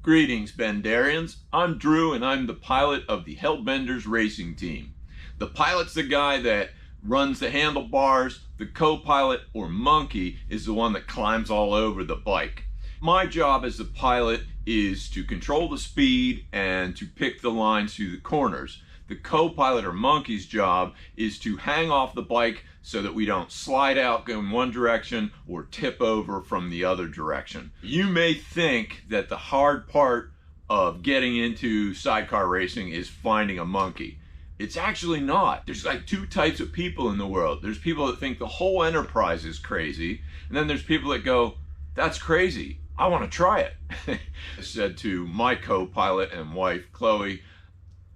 Greetings, Bendarians. I'm Drew, and I'm the pilot of the Hellbenders racing team. The pilot's the guy that runs the handlebars. The co-pilot, or monkey, is the one that climbs all over the bike. My job as the pilot is to control the speed and to pick the lines through the corners. The co-pilot, or monkey's, job is to hang off the bike so that we don't slide out, go in one direction, or tip over from the other direction. You may think that the hard part of getting into sidecar racing is finding a monkey. It's actually not. There's like two types of people in the world. There's people that think the whole enterprise is crazy, and then there's people that go, that's crazy, I want to try it. I said to my co-pilot and wife, Chloe,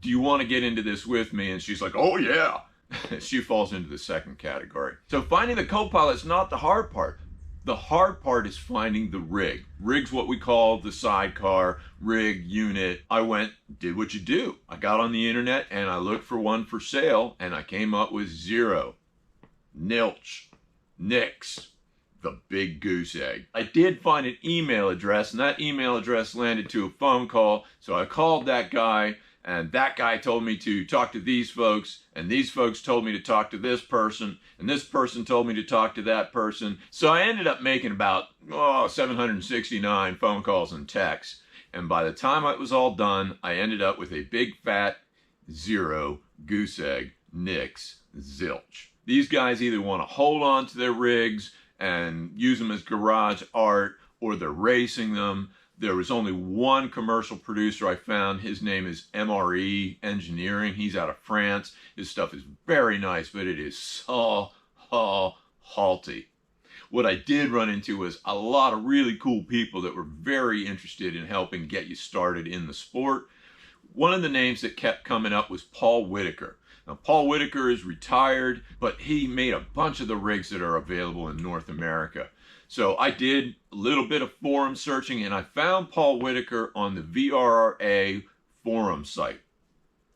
do you want to get into this with me? And she's like, oh yeah. She falls into the second category. So finding the co-pilot's not the hard part. The hard part is finding the rig. Rig's what we call the sidecar rig unit. I did what you do. I got on the internet and I looked for one for sale, and I came up with zero, nilch, nix, the big goose egg. I did find an email address, and that email address landed to a phone call. So I called that guy, and that guy told me to talk to these folks, and these folks told me to talk to this person, and this person told me to talk to that person. So I ended up making about 769 phone calls and texts. And by the time it was all done, I ended up with a big fat zero, goose egg, nix, zilch. These guys either want to hold on to their rigs and use them as garage art, or they're racing them. There was only one commercial producer I found. His name is MRE Engineering. He's out of France. His stuff is very nice, but it is so halty. What I did run into was a lot of really cool people that were very interested in helping get you started in the sport. One of the names that kept coming up was Paul Whitaker. Now, Paul Whitaker is retired, but he made a bunch of the rigs that are available in North America. So I did a little bit of forum searching, and I found Paul Whitaker on the VRA forum site.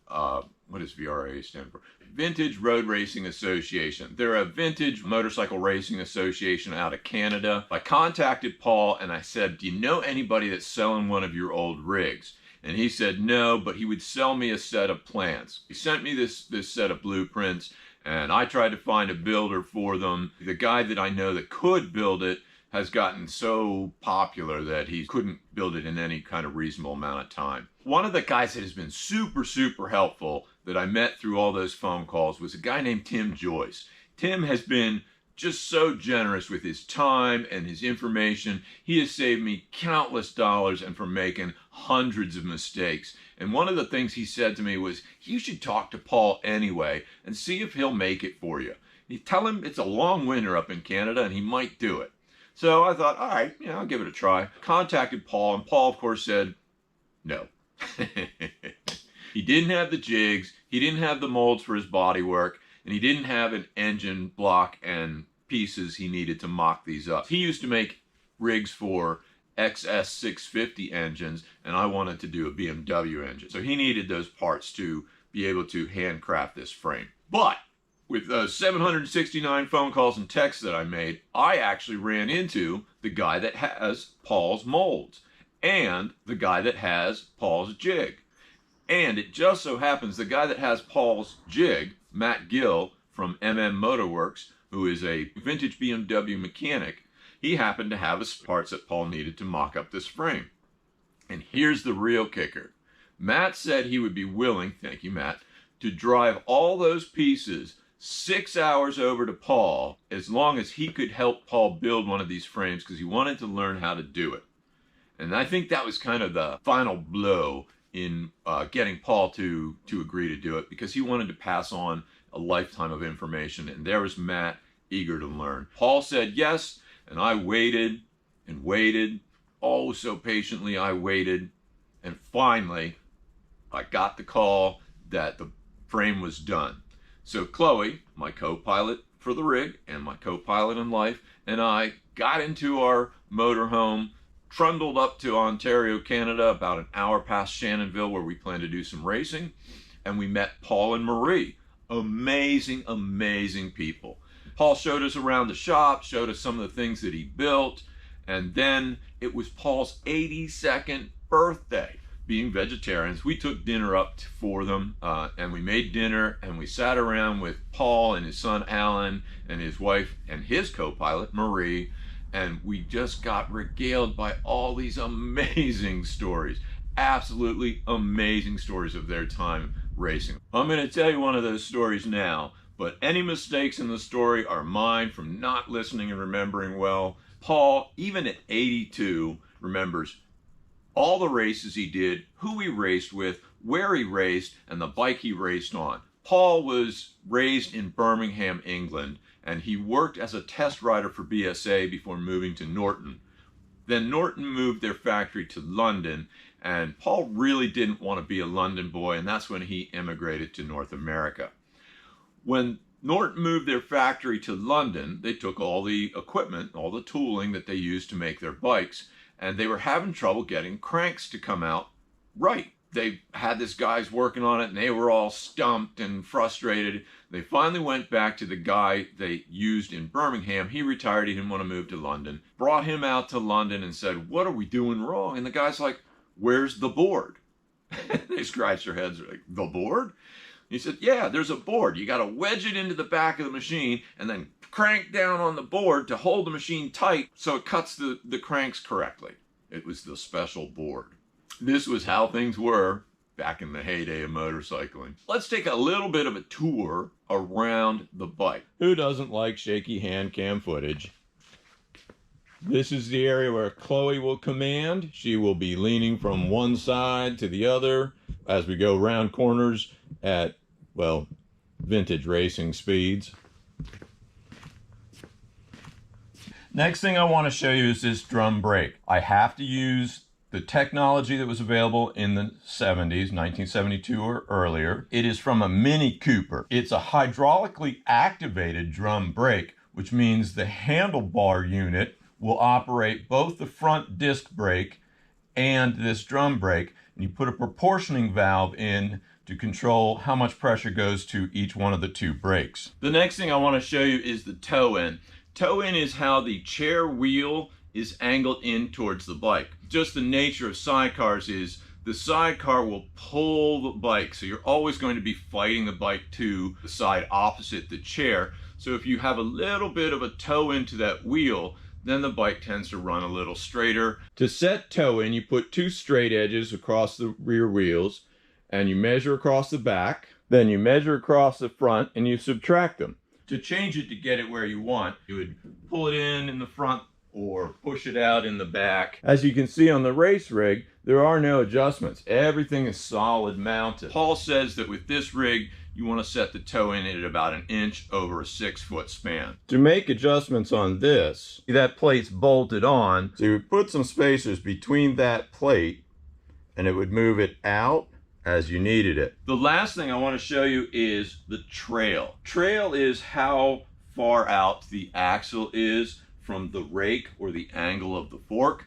What does VRA stand for? Vintage Road Racing Association. They're a vintage motorcycle racing association out of Canada. I contacted Paul and I said, do you know anybody that's selling one of your old rigs? And he said no, but he would sell me a set of plans. He sent me this set of blueprints, and I tried to find a builder for them. The guy that I know that could build it has gotten so popular that he couldn't build it in any kind of reasonable amount of time. One of the guys that has been super helpful that I met through all those phone calls was a guy named Tim Joyce. Tim has been just so generous with his time and his information. He has saved me countless dollars and from making hundreds of mistakes. And one of the things he said to me was, you should talk to Paul anyway and see if he'll make it for you. You tell him it's a long winter up in Canada and he might do it. So I thought, all right, I'll give it a try. Contacted Paul, and Paul, of course, said no. He didn't have the jigs, he didn't have the molds for his bodywork, and he didn't have an engine block and pieces he needed to mock these up. He used to make rigs for XS650 engines, and I wanted to do a BMW engine. So he needed those parts to be able to handcraft this frame. But with those 769 phone calls and texts that I made, I actually ran into the guy that has Paul's molds and the guy that has Paul's jig. And it just so happens the guy that has Paul's jig, Matt Gill from Motorworks, who is a vintage BMW mechanic, he happened to have the parts that Paul needed to mock up this frame. And here's the real kicker. Matt said he would be willing, thank you Matt, to drive all those pieces 6 hours over to Paul as long as he could help Paul build one of these frames, because he wanted to learn how to do it. And I think that was kind of the final blow in getting Paul to agree to do it, because he wanted to pass on a lifetime of information, and there was Matt eager to learn. Paul said yes, and I waited and waited, oh so patiently I waited, and finally I got the call that the frame was done. So Chloe, my co-pilot for the rig and my co-pilot in life, and I got into our motorhome, trundled up to Ontario, Canada, about an hour past Shannonville, where we plan to do some racing, and we met Paul and Marie. Amazing, amazing people. Paul showed us around the shop, showed us some of the things that he built, and then it was Paul's 82nd birthday. Being vegetarians, we took dinner up for them, and we made dinner, and we sat around with Paul and his son Alan and his wife and his co-pilot Marie, and we just got regaled by all these amazing stories, absolutely amazing stories of their time racing. I'm going to tell you one of those stories now, but any mistakes in the story are mine from not listening and remembering well. Paul, even at 82, remembers all the races he did, who he raced with, where he raced, and the bike he raced on. Paul was raised in Birmingham, England, and he worked as a test rider for BSA before moving to Norton. Then Norton moved their factory to London, and Paul really didn't want to be a London boy, and that's when he immigrated to North America. When Norton moved their factory to London, they took all the equipment, all the tooling that they used to make their bikes, and they were having trouble getting cranks to come out right. They had this guys working on it, and they were all stumped and frustrated. They finally went back to the guy they used in Birmingham. He retired. He didn't want to move to London. Brought him out to London and said, "What are we doing wrong?" And the guy's like, "Where's the board?" They scratched their heads. They're like, "The board?" He said, "Yeah, there's a board. You got to wedge it into the back of the machine and then crank down on the board to hold the machine tight so it cuts the cranks correctly." It was the special board. This was how things were back in the heyday of motorcycling. Let's take a little bit of a tour around the bike. Who doesn't like shaky hand cam footage? This is the area where Chloe will command. She will be leaning from one side to the other as we go around corners at, well, vintage racing speeds. Next thing I want to show you is this drum brake. I have to use the technology that was available in the 70s, 1972 or earlier. It is from a Mini Cooper. It's a hydraulically activated drum brake, which means the handlebar unit will operate both the front disc brake and this drum brake, and you put a proportioning valve in to control how much pressure goes to each one of the two brakes. The next thing I want to show you is the toe-in. Toe-in is how the chair wheel is angled in towards the bike. Just the nature of sidecars is the sidecar will pull the bike, so you're always going to be fighting the bike to the side opposite the chair. So if you have a little bit of a toe into that wheel, then the bike tends to run a little straighter. To set toe-in, you put two straight edges across the rear wheels, and you measure across the back, then you measure across the front, and you subtract them. To change it to get it where you want, you would pull it in the front or push it out in the back. As you can see on the race rig, there are no adjustments. Everything is solid mounted. Paul says that with this rig, you want to set the toe in at about 1 inch over a 6-foot span. To make adjustments on this, that plate's bolted on, so you would put some spacers between that plate and it would move it out as you needed it. The last thing I want to show you is the trail. Trail is how far out the axle is from the rake or the angle of the fork.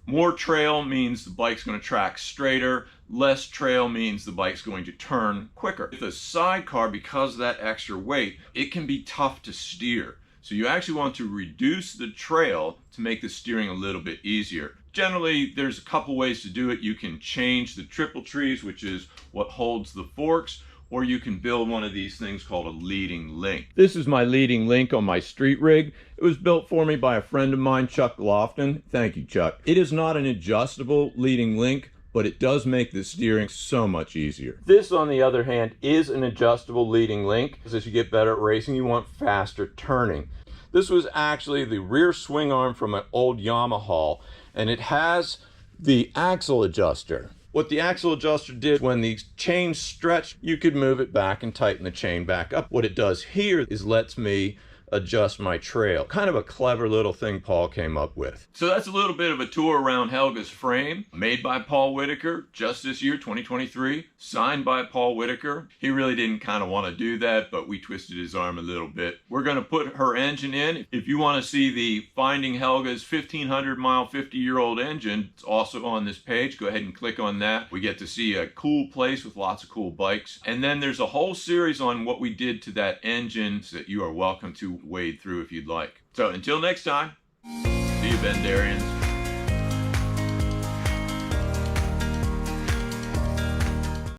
More trail means the bike's going to track straighter. Less trail means the bike's going to turn quicker. With a sidecar, because of that extra weight, it can be tough to steer. So you actually want to reduce the trail to make the steering a little bit easier. Generally, there's a couple ways to do it. You can change the triple trees, which is what holds the forks, or you can build one of these things called a leading link. This is my leading link on my street rig. It was built for me by a friend of mine, Chuck Lofton. Thank you, Chuck. It is not an adjustable leading link, but it does make the steering so much easier. This, on the other hand, is an adjustable leading link. As you get better at racing, you want faster turning. This was actually the rear swing arm from an old Yamaha, and it has the axle adjuster. What the axle adjuster did, when the chain stretched, you could move it back and tighten the chain back up. What it does here is lets me adjust my trail. Kind of a clever little thing Paul came up with. So that's a little bit of a tour around Helga's frame, made by Paul Whitaker just this year, 2023, signed by Paul Whitaker. He really didn't kind of want to do that, but we twisted his arm a little bit. We're going to put her engine in. If you want to see the Finding Helga's 1,500 mile, 50-year-old engine, it's also on this page. Go ahead and click on that. We get to see a cool place with lots of cool bikes. And then there's a whole series on what we did to that engine that you are welcome to wade through if you'd like. So until next time, see you, Bendarians.